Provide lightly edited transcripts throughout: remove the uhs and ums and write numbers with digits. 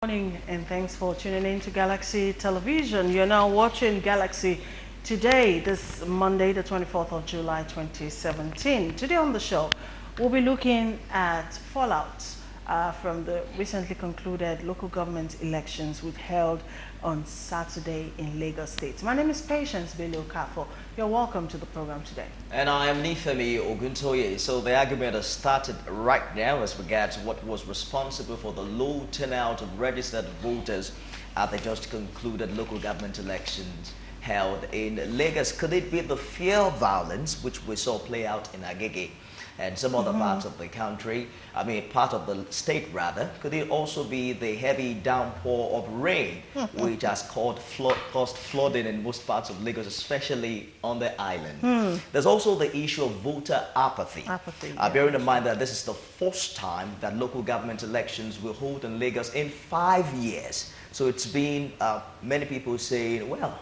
Morning and thanks for tuning in to Galaxy Television. You're now watching Galaxy today, this Monday, the 24th of July 2017. Today on the show, we'll be looking at fallout from the recently concluded local government elections which held on Saturday in Lagos State. My name is Patience Bello Kafo. You're welcome to the program today. And I am Nifemi Oguntoye. So the argument has started right now as regards what was responsible for the low turnout of registered voters at the just concluded local government elections held in Lagos. Could it be the fear violence which we saw play out in Agege and some other parts of the country, part of the state rather? Could it also be the heavy downpour of rain which has caused flooding in most parts of Lagos, especially on the island? There's also the issue of voter apathy. Bearing in mind that this is the first time that local government elections will hold in Lagos in 5 years. So it's been many people saying, well,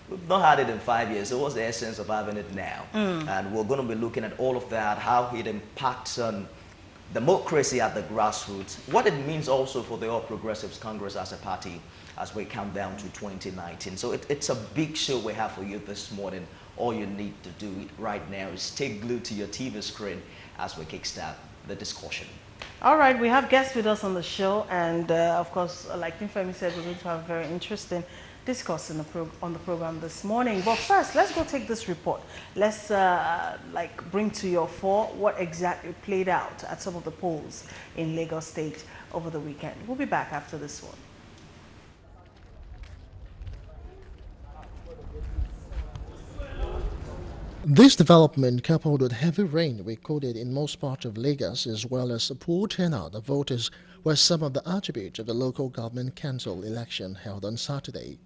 we've not had it in 5 years, so what's the essence of having it now? And we're going to be looking at all of that, how it impacts on democracy at the grassroots, what it means also for the All Progressives Congress as a party as we count down to 2019. So it's a big show we have for you this morning. All you need to do right now is stay glued to your TV screen as we kickstart the discussion. All right, we have guests with us on the show, and of course, like Nifemi said, we're going to have a very interesting discuss on the program this morning. But first, let's go take this report. Let's bring to your fore what exactly played out at some of the polls in Lagos State over the weekend. We'll be back after this one. This development, coupled with heavy rain recorded in most parts of Lagos, as well as a poor turnout of voters, were some of the attributes of the local government council election held on Saturday.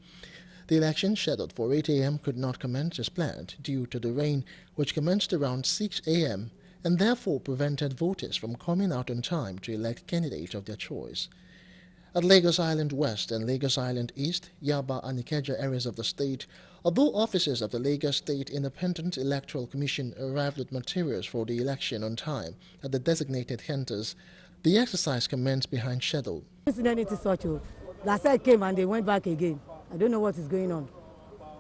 The election, scheduled for 8 a.m., could not commence as planned due to the rain, which commenced around 6 a.m. and therefore prevented voters from coming out on time to elect candidates of their choice. At Lagos Island West and Lagos Island East, Yaba and Ikeja areas of the state, although officers of the Lagos State Independent Electoral Commission arrived with materials for the election on time at the designated centers, the exercise commenced behind schedule. Last night came and they went back again. I don't know what is going on.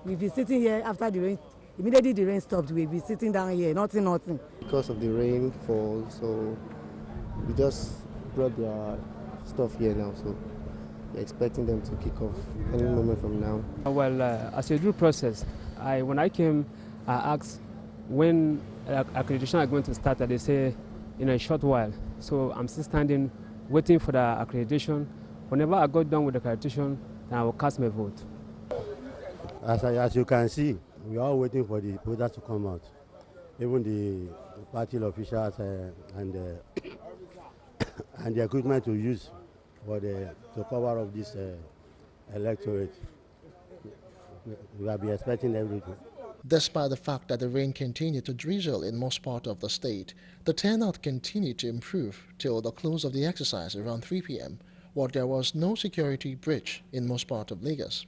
We'll be sitting here after the rain. Immediately the rain stopped, we'll be sitting down here, nothing. Because of the rainfall, so we just brought their stuff here now, so we're expecting them to kick off any moment from now. Well, as a due process, when I came, I asked when accreditation are going to start, and they say in a short while. So I'm still standing, waiting for the accreditation. Whenever I got done with the accreditation, then I will cast my vote. As you can see, we are waiting for the voters to come out. Even the party officials and the equipment to use to cover up this electorate. We will be expecting everything. Despite the fact that the rain continued to drizzle in most parts of the state, the turnout continued to improve till the close of the exercise around 3 p.m., while there was no security breach in most parts of Lagos.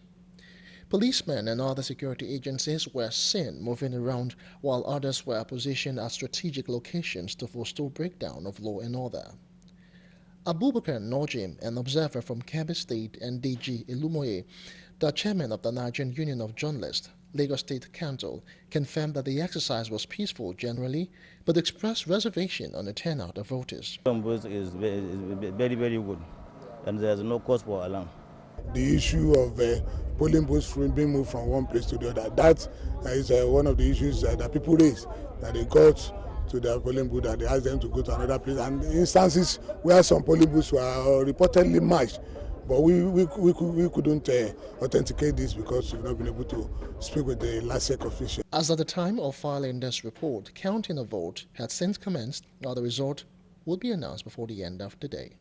Policemen and other security agencies were seen moving around, while others were positioned at strategic locations to forestall breakdown of law and order. Abubakar Nojim, an observer from Kebbi State, and DG Ilumoye, the chairman of the Nigerian Union of Journalists, Lagos State Council, confirmed that the exercise was peaceful generally, but expressed reservation on the turnout of voters. Is very, very good, and there's no cause for alarm. The issue of polling booths being moved from one place to the other, that is one of the issues that people raise, that they got to their polling booth and they asked them to go to another place. And instances where some polling booths were reportedly matched, but we couldn't authenticate this because we've not been able to speak with the LASEC official. As at the time of filing this report, counting of vote had since commenced, while the result would be announced before the end of the day.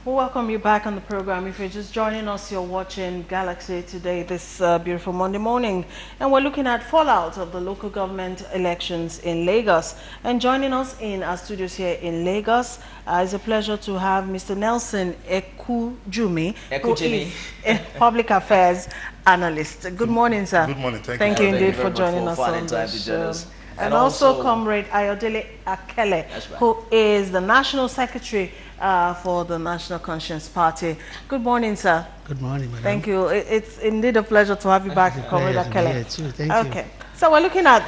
We'll welcome you back on the program. If you're just joining us, you're watching Galaxy today, this beautiful Monday morning. And we're looking at fallout of the local government elections in Lagos. And joining us in our studios here in Lagos, it's a pleasure to have Mr. Nelson Ekujumi, who is a public affairs analyst. Good morning, sir. Good morning. Thank you indeed for joining us on the show. And also Comrade Ayodele Akele, who is the National Secretary for the National Conscience Party. Good morning, sir. Good morning, madam. Thank you. It's indeed a pleasure to have you back, Comrade Akele. Thank you. Okay. So we're looking at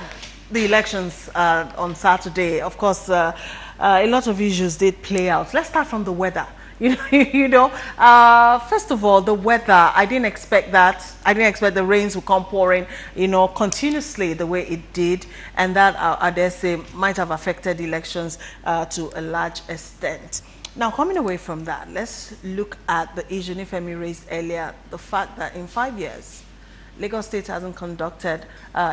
the elections on Saturday. Of course, a lot of issues did play out. Let's start from the weather. First of all, the weather, I didn't expect that. I didn't expect the rains would come pouring, continuously the way it did. And that, I dare say, might have affected elections to a large extent. Now, coming away from that, let's look at the issue Nifemi raised earlier, the fact that in 5 years, Lagos State hasn't conducted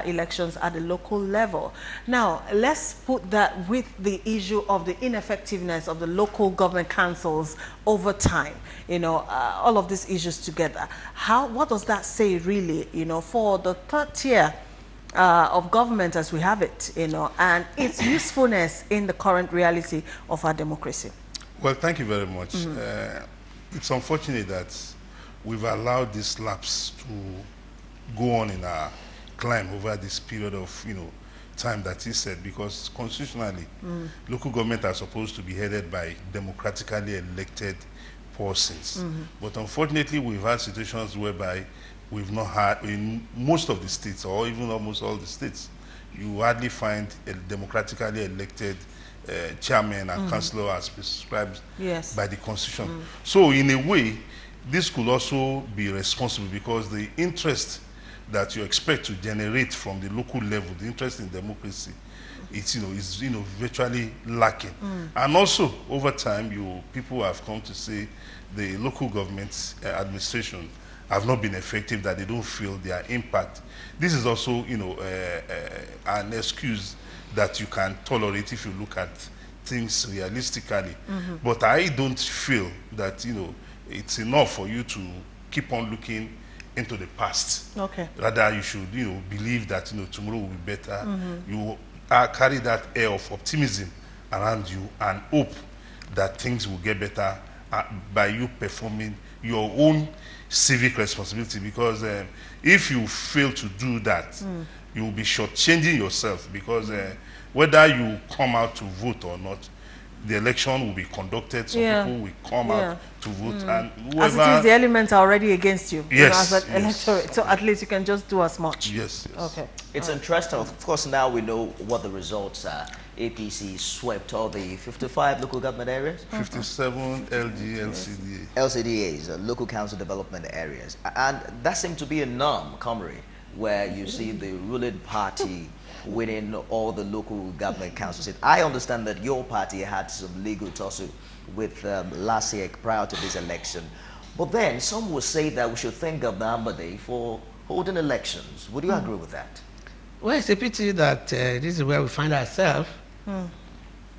elections at the local level. Now, let's put that with the issue of the ineffectiveness of the local government councils over time. All of these issues together. What does that say really, for the third tier of government as we have it, and its usefulness in the current reality of our democracy? Well, thank you very much. It's unfortunate that we've allowed this lapse to go on in our climb over this period of time that is said, because constitutionally local government are supposed to be headed by democratically elected persons. But unfortunately we've had situations whereby we've not had, in most of the states, or even almost all the states, you hardly find a democratically elected chairman and councillor as prescribed by the constitution. So in a way, this could also be responsible, because the interest that you expect to generate from the local level, the interest in democracy, it's is virtually lacking. And also over time, people have come to say the local government administration have not been effective, that they don't feel their impact. This is also an excuse that you can tolerate if you look at things realistically. But I don't feel that it's enough for you to keep on looking into the past. Rather, you should believe that tomorrow will be better. You carry that air of optimism around you and hope that things will get better by you performing your own civic responsibility. Because if you fail to do that, you will be shortchanging yourself, because whether you come out to vote or not, the election will be conducted. Some people will come out to vote, and whoever, as it is, the elements are already against you. Yes, as an electorate, so at least you can just do as much. Yes. Okay. It's interesting. Of course, now we know what the results are. APC swept all the 55 local government areas. 57 LCDA. LCDAs, local council development areas, and that seemed to be a norm, comrade, where you see the ruling party winning all the local government councils. I understand that your party had some legal tussle with last year prior to this election. But then some will say that we should think of the Amber Day for holding elections. Would you agree with that? Well, it's a pity that this is where we find ourselves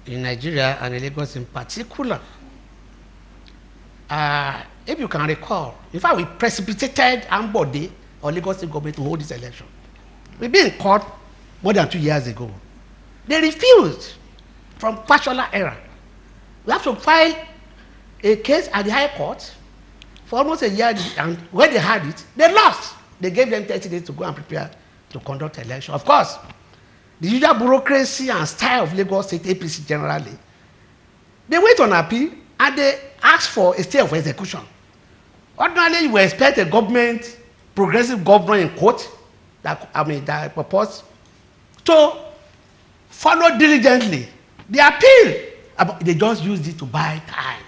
in Nigeria, and in Lagos in particular. If you can recall, in fact, we precipitated Amber Day or Lagos State government to hold this election. We've been in court more than 2 years ago. They refused from Fashola era. We have to file a case at the High Court for almost a year, and when they had it, they lost. They gave them 30 days to go and prepare to conduct an election. Of course, the usual bureaucracy and style of Lagos State APC generally, they went on appeal and they asked for a stay of execution. Ordinarily, you would expect a government, progressive government in court, that proposed to follow diligently the appeal. They just used it to buy time.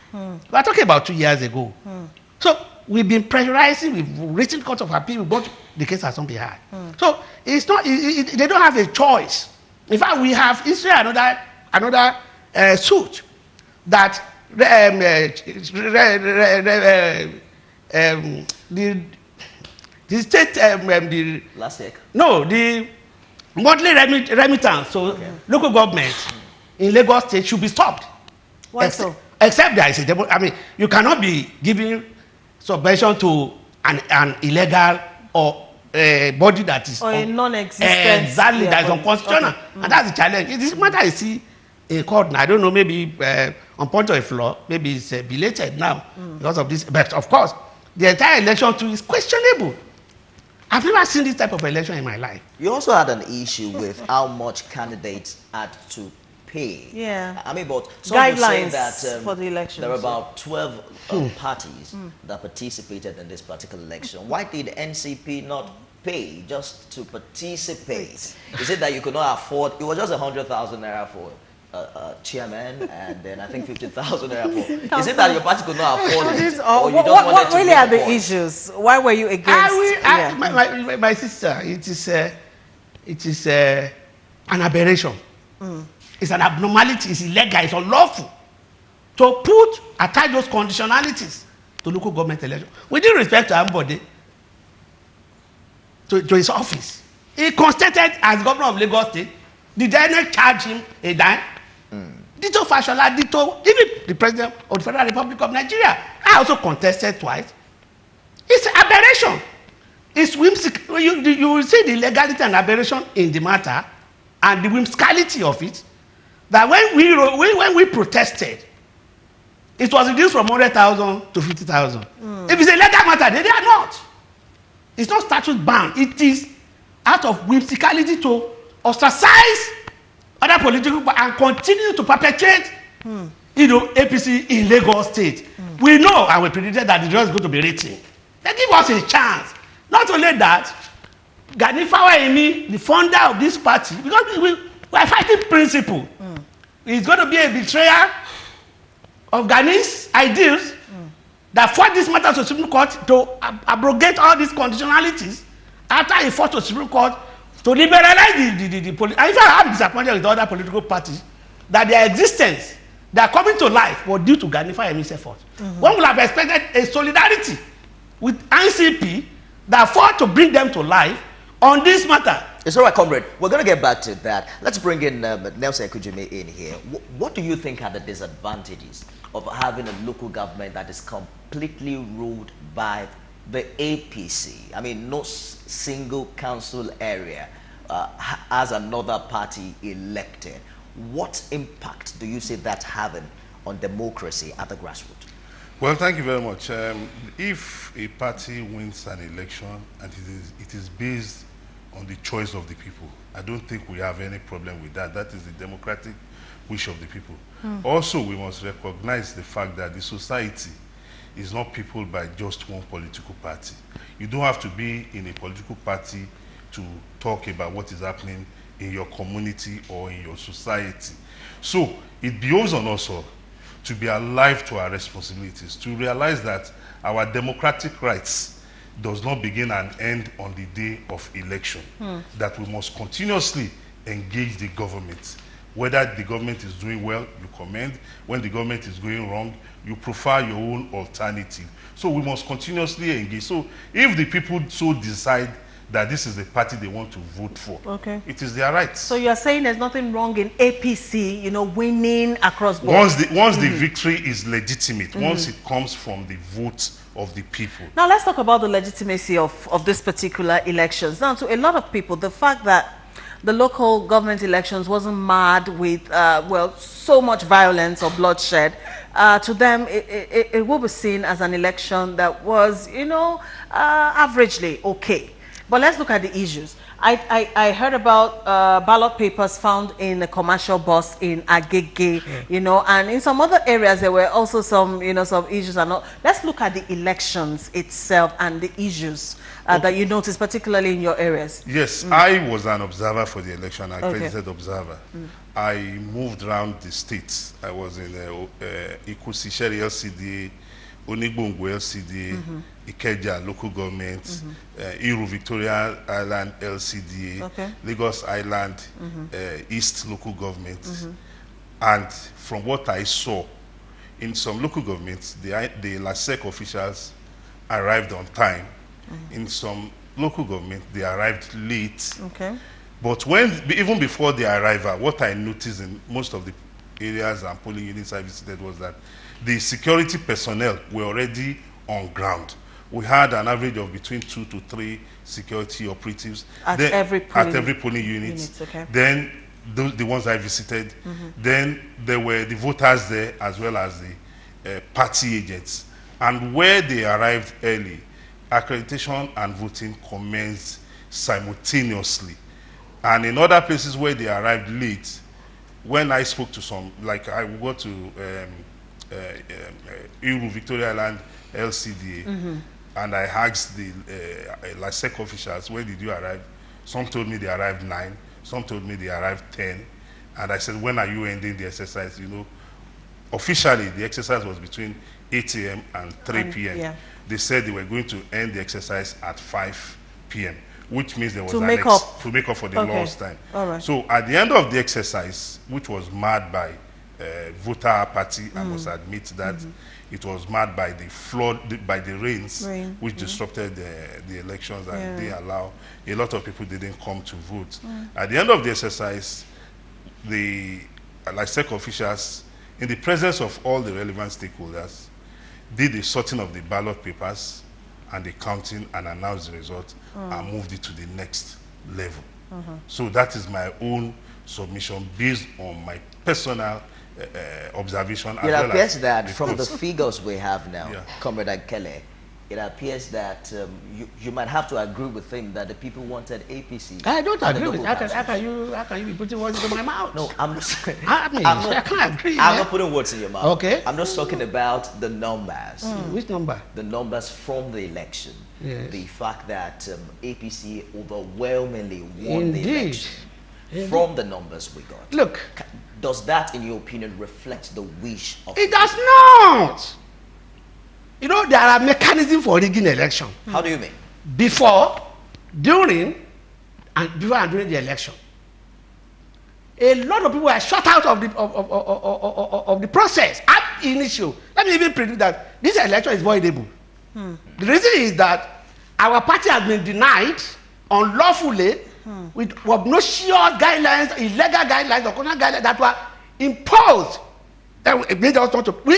We are talking about 2 years ago. So we've been pressurizing, we've written court of appeal, but the case has not been heard. So it's not, they don't have a choice. In fact, we have history another suit that the state last year. No, the monthly remittance, so local government in Lagos State should be stopped. Why so? except there is a demo. I mean, you cannot be giving subvention to an illegal or a body that is or a non-existent. Exactly, that is unconstitutional. Okay. And that's the challenge. This matter I see in court, I don't know, maybe on point of a flaw, maybe it's belated now because of this. But of course, the entire election too is questionable. I've never seen this type of election in my life. You also had an issue with how much candidates had to pay. Yeah. I mean, but some guidelines say that for the elections. there are about 12 parties that participated in this particular election. Why did NCP not pay just to participate? Is it that you could not afford? It was just 100,000 naira for chairman, and then I think 50,000 naira for. Is it that your party could not afford it, or you just wanted to? What really are the issues? Why were you against? My sister, it is an aberration. It's an abnormality. It's illegal. It's unlawful to attach those conditionalities to local government election. With due respect to Ambode, to his office, he constated as governor of Lagos State. Did they not charge him a dime? Dito Fashola, even the president of the Federal Republic of Nigeria. I also contested twice. It's aberration. It's whimsical. You will see the legality and aberration in the matter and the whimsicality of it. That when we protested, it was reduced from 100,000 to 50,000. If it's a legal matter, they are not. It's not statute bound. It is out of whimsicality to ostracize other political and continue to perpetuate, APC in Lagos State. We know and we predicted that the result is going to be rating. They give us a chance. Not only that, Gani Fawayemi, the founder of this party, because we are fighting principle. It's going to be a betrayal of Gani's ideals that fought this matter to Supreme Court to abrogate all these conditionalities after he fought to Supreme Court to liberalize the political. In fact, I'm disappointed with other political parties that their existence, their coming to life, was due to Gani Fawayemi's effort. One would have expected a solidarity with NCP that fought to bring them to life on this matter. It's all right, comrade. We're going to get back to that. Let's bring in Nelson Ekujime in here. What do you think are the disadvantages of having a local government that is completely ruled by the APC? I mean, no single council area has another party elected. What impact do you see that having on democracy at the grassroots? Well, thank you very much. If a party wins an election and it is based on the choice of the people, I don't think we have any problem with that. That is the democratic wish of the people. Also, we must recognize the fact that the society is not peopled by just one political party. You don't have to be in a political party to talk about what is happening in your community or in your society. So it behoves on us all to be alive to our responsibilities, to realize that our democratic rights does not begin and end on the day of election, that we must continuously engage the government. Whether the government is doing well, you commend. When the government is going wrong, you prefer your own alternative. So we must continuously engage. So if the people so decide that this is the party they want to vote for, it is their right. So you're saying there's nothing wrong in APC, winning across board? Once the victory is legitimate, once it comes from the vote of the people. Now let's talk about the legitimacy of this particular elections. Now, to a lot of people, the fact that the local government elections wasn't marred with, so much violence or bloodshed, to them, it will be seen as an election that was, averagely okay. But let's look at the issues. I heard about ballot papers found in a commercial bus in Agege, and in some other areas there were also some, some issues. Let's look at the elections itself and the issues that you noticed, particularly in your areas. Yes, I was an observer for the election, accredited observer. I moved around the states. I was in Ikusi Sherry LCD, Onigbongo LCD, Ikeja local government, Iru Victoria Island LCD, Lagos Island East local government. And from what I saw, in some local governments, the LASEC officials arrived on time. In some local government, they arrived late. But even before the arrival, what I noticed in most of the areas and polling units I visited was that the security personnel were already on ground. We had an average of between 2 to 3 security operatives at every polling unit. Okay. Then the ones I visited. Then there were the voters there as well as the party agents. And where they arrived early, accreditation and voting commenced simultaneously. And in other places where they arrived late, when I spoke to some, like I would go to Iru, Victoria Island LCDA, and I asked the LASEC officials, where did you arrive? Some told me they arrived 9, some told me they arrived 10. And I said, when are you ending the exercise? You know, officially the exercise was between 8 a.m. and 3 p.m. Yeah. They said they were going to end the exercise at 5 p.m., which means there was to make up for the lost time. All right. So at the end of the exercise, which was marred by voter apathy, I must admit that it was marred by the flood, by the rains, which disrupted the elections, and they allow a lot of people didn't come to vote. At the end of the exercise, the LASEC officials, in the presence of all the relevant stakeholders, did the sorting of the ballot papers and the counting and announced the result and moved it to the next level. So that is my own submission based on my personal observation. It appears that from the figures we have now, Comrade Akele, it appears that you might have to agree with him that the people wanted APC. I don't agree with that. How can you be putting words into my mouth? No, I'm just I can't agree. I'm not putting words in your mouth. Okay. I'm just talking about the numbers. Which number? The numbers from the election. Yes. The fact that APC overwhelmingly won the Indeed. election. From the numbers we got. Look. Does that, in your opinion, reflect the wish of It does not. You know, there are mechanisms for rigging election. How do you mean? Before, during, and during the election. A lot of people are shut out of the process at initial. Let me even predict that this election is voidable. The reason is that our party has been denied unlawfully with obnoxious guidelines, illegal guidelines, or criminal guidelines that were imposed. That made us not to. We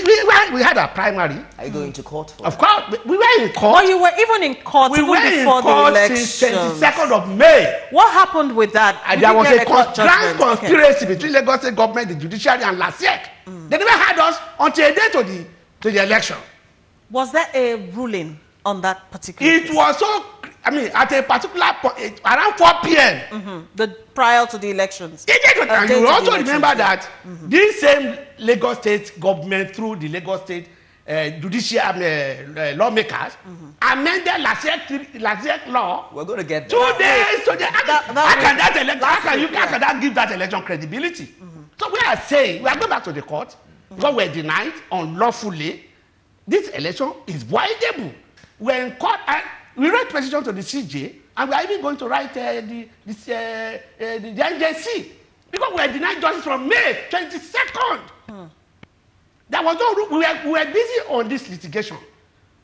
had a primary. Are you going to court for Of that? course, we were in court. Oh, you were even in court We even were in before the court election. since 22nd of May. What happened with that? And We there did was get a court grand judgment. conspiracy between Lagos State government, the judiciary, and LASEC. They never had us until a day to the election. Was there a ruling on that particular It case? was so. I mean, at a particular point, around 4 p.m. Prior to the elections. And you also remember that this same Lagos State government, through the Lagos State judiciary lawmakers, amended LASEC law. We're going to get 2 days to the. How can that give that election credibility? So we are saying, we are going back to the court because we're denied unlawfully. This election is voidable. We're in court and we wrote petition to the CJ, and we are even going to write the NJC because we were denied justice from May 22nd. There was no. We were busy on this litigation.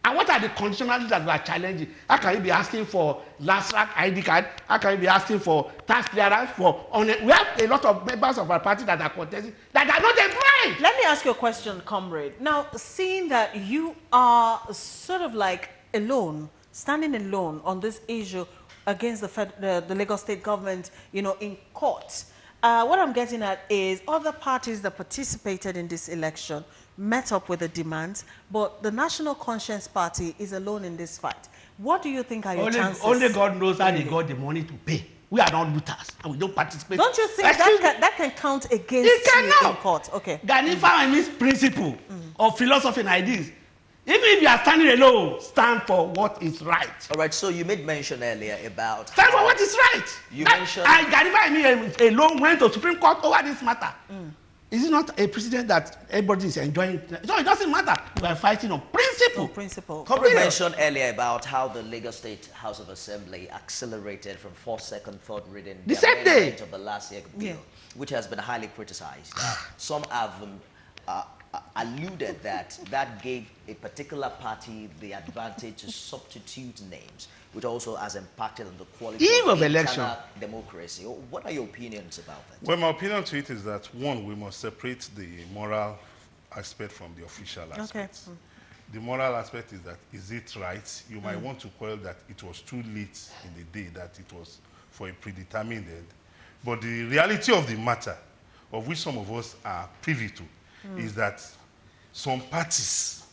And what are the conditionalities that we are challenging? How can you be asking for last track ID card? How can you be asking for tax clearance? We have a lot of members of our party that are contesting that are not employed. Let me ask you a question, comrade. Now, seeing that you are sort of like alone, standing alone on this issue against the Lagos State government, you know, in court, what I'm getting at is other parties that participated in this election met up with the demands, but the National Conscience Party is alone in this fight. What do you think are your chances? Only God knows how they got the money to pay. We are not looters, and we don't participate. Don't you think that can count against you in court? Okay. Ganifa and his principle of philosophy and ideas. Even if you are standing alone, stand for what is right. All right, so you made mention earlier about... Stand for what is right. You mentioned... And Ganifa and me alone went to Supreme Court over this matter. Is it not a precedent that everybody is enjoying? So it doesn't matter. We are fighting on principle. Principle. Comrade mentioned earlier about how the Lagos State House of Assembly accelerated from first, second, third reading the same day of the last year bill, which has been highly criticized. Some have alluded that that gave a particular party the advantage to substitute names, which also has impacted on the quality of election democracy. What are your opinions about that? Well, my opinion to it is that, one, we must separate the moral aspect from the official aspect. Okay. The moral aspect is that, is it right? You might want to quell that it was too late in the day, that it was for a predetermined end. But the reality of the matter, of which some of us are privy to, is that some parties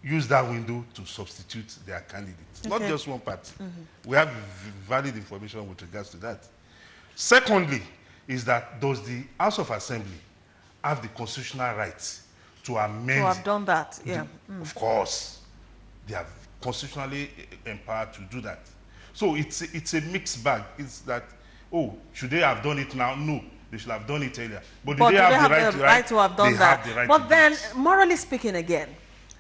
use that window to substitute their candidates. Not just one party. We have valid information with regards to that. Secondly, is that does the House of Assembly have the constitutional rights to amend? To have done that, yeah. Of course. They are constitutionally empowered to do that. So it's a mixed bag. It's that, oh, should they have done it now? No, they should have done it earlier. But do they have the right to have done that? But then, morally speaking again,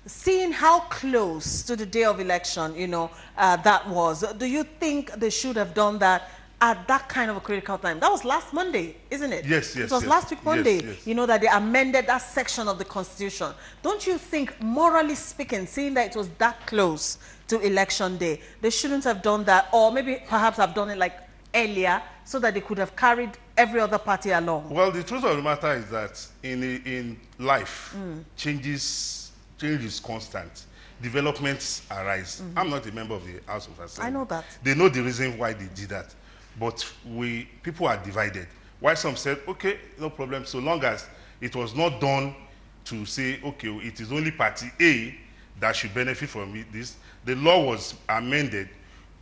seeing how close to the day of election, you know, that was, do you think they should have done that at that kind of a critical time? That was last Monday, isn't it? Yes. It was last week Monday, yes. you know, that they amended that section of the Constitution. Don't you think, morally speaking, seeing that it was that close to election day, they shouldn't have done that, or maybe perhaps have done it like earlier so that they could have carried every other party along? Well, the truth of the matter is that in life, change is constant. Developments arise. I'm not a member of the House of Assembly. I know that. They know the reason why they did that. But people are divided. Why some said, okay, no problem, so long as it was not done to say, okay, it is only party A that should benefit from this. The law was amended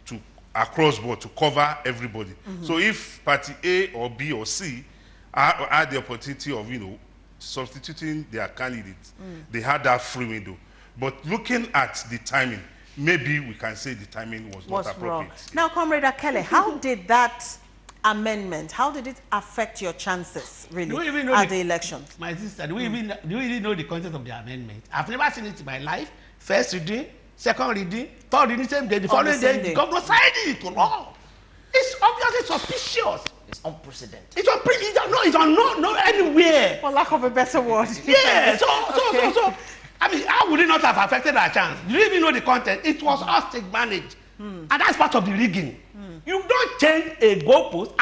to across board to cover everybody. So if party A or B or C had the opportunity of, you know, substituting their candidates, they had that free window. But looking at the timing, maybe we can say the timing was not appropriate. Wrong. Now, Comrade Akele, how did that amendment, how did it affect your chances, really, at the election? My sister, do you really know the content of the amendment? I've never seen it in my life. First reading, second reading, third reading, same day, the following day, the governor signed it to law. It's obviously suspicious. It's unprecedented. It's unknown anywhere. For lack of a better word. Yeah, so, I mean, how would it not have affected our chance? Do you even know the content? It was us take managed. And that's part of the rigging. You don't change a goalpost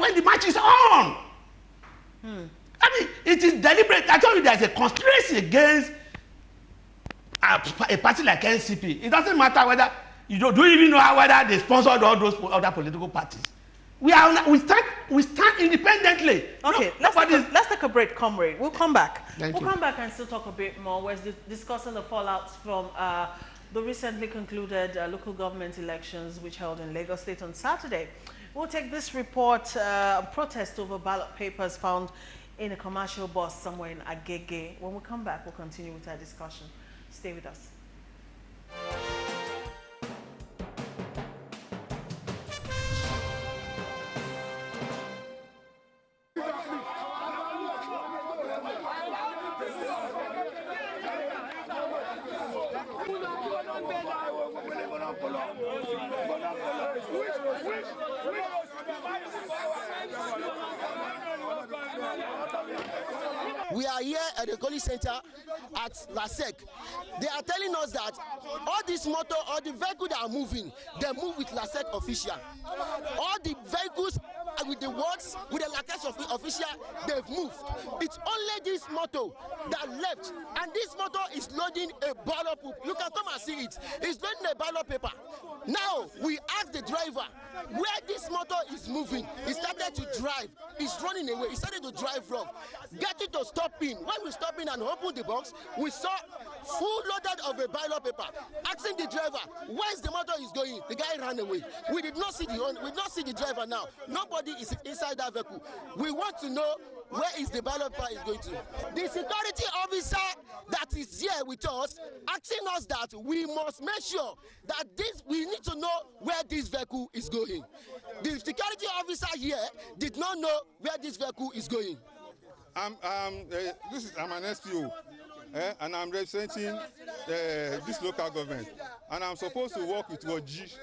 when the match is on. I mean, it is deliberate. I told you there's a conspiracy against a party like NCP. It doesn't matter whether you do you even know whether they sponsored all those other political parties. We stand independently. Okay, let's take a break, comrade. We'll come back. We'll come back and still talk a bit more. We're discussing the fallouts from the recently concluded local government elections, which held in Lagos State on Saturday. We'll take this report, protest over ballot papers found in a commercial bus somewhere in Agege. When we come back, we'll continue with our discussion. Stay with us. We are here at the Goli Center at LASEC. They are telling us that all this motor or the vehicle that are moving, they move with LASEC official. All the vehicles with the words, with the LASEC official, they've moved. It's only this motor that left, and this motor is loading a ballot paper. You can come and see it. It's loading a ballot paper. Now, we ask the driver where this motor is moving. He started to drive. He's running away. He started to drive wrong. Get it to stop in. When we stop in and open the box, we saw full loaded of a ballot paper. Asking the driver, where's the motor is going? The guy ran away. We did not see the driver now. Nobody is inside that vehicle. We want to know where is the ballot paper is going to. The security officer that is here with us asking us that we must make sure that we need to know where this vehicle is going. The security officer here did not know where this vehicle is going. I'm an SPO, and I'm representing this local government, and I'm supposed to work with Oji.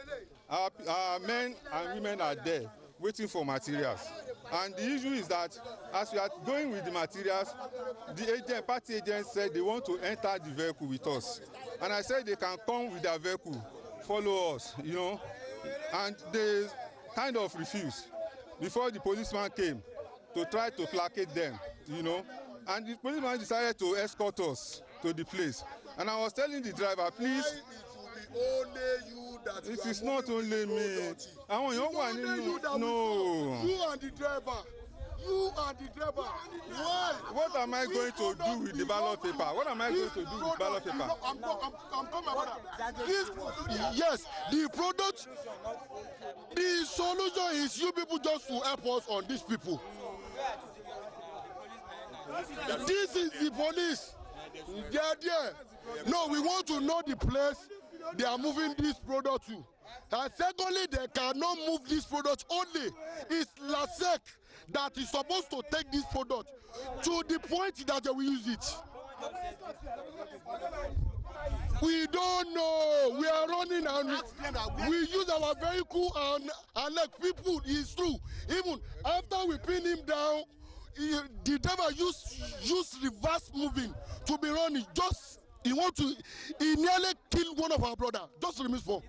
Our men and women are there. waiting for materials. And the issue is that as we are going with the materials, the party agents said they want to enter the vehicle with us. And I said they can come with their vehicle, follow us, you know. And they kind of refused before the policeman came to try to placate them, you know. And the policeman decided to escort us to the place. And I was telling the driver, please, only you that it is not only me. No. You and the driver. You and the driver. Why? What am I going to do with the ballot paper? What am I going to do with ballot paper? I'm coming, brother. Yes, the product, the solution is you people just to help us on these people. This is the police. They are there. No, we want to know the place they are moving this product to. And secondly, they cannot move this product only. It's LASEC that is supposed to take this product to the point that they will use it. We don't know. We are running and we use our vehicle and like people. It's true. Even after we pin him down, the driver used reverse moving to be running. He nearly killed one of our brothers. Just remains for.